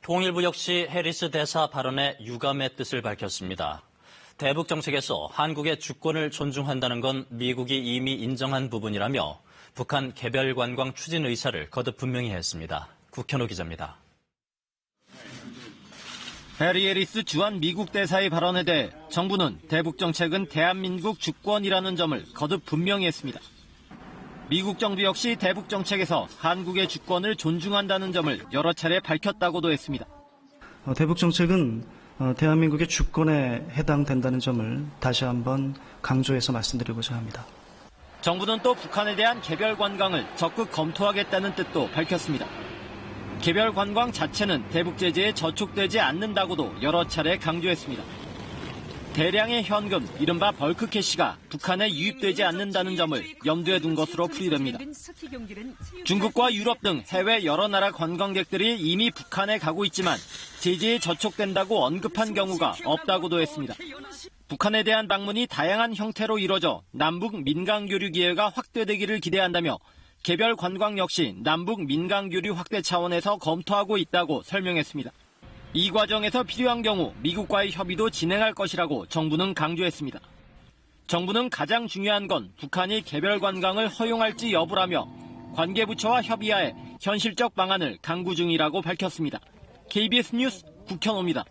통일부 역시 해리스 대사 발언에 유감의 뜻을 밝혔습니다. 대북 정책에서 한국의 주권을 존중한다는 건 미국이 이미 인정한 부분이라며 북한 개별 관광 추진 의사를 거듭 분명히 했습니다. 국현호 기자입니다. 해리스 주한 미국 대사의 발언에 대해 정부는 대북 정책은 대한민국 주권이라는 점을 거듭 분명히 했습니다. 미국 정부 역시 대북 정책에서 한국의 주권을 존중한다는 점을 여러 차례 밝혔다고도 했습니다. 대북 정책은 대한민국의 주권에 해당된다는 점을 다시 한번 강조해서 말씀드리고자 합니다. 정부는 또 북한에 대한 개별 관광을 적극 검토하겠다는 뜻도 밝혔습니다. 개별 관광 자체는 대북 제재에 저촉되지 않는다고도 여러 차례 강조했습니다. 대량의 현금, 이른바 벌크캐시가 북한에 유입되지 않는다는 점을 염두에 둔 것으로 풀이됩니다. 중국과 유럽 등 해외 여러 나라 관광객들이 이미 북한에 가고 있지만 제재에 저촉된다고 언급한 경우가 없다고도 했습니다. 북한에 대한 방문이 다양한 형태로 이뤄져 남북 민간교류 기회가 확대되기를 기대한다며 개별 관광 역시 남북 민간교류 확대 차원에서 검토하고 있다고 설명했습니다. 이 과정에서 필요한 경우 미국과의 협의도 진행할 것이라고 정부는 강조했습니다. 정부는 가장 중요한 건 북한이 개별 관광을 허용할지 여부라며 관계부처와 협의하에 현실적 방안을 강구 중이라고 밝혔습니다. KBS 뉴스 국현호입니다.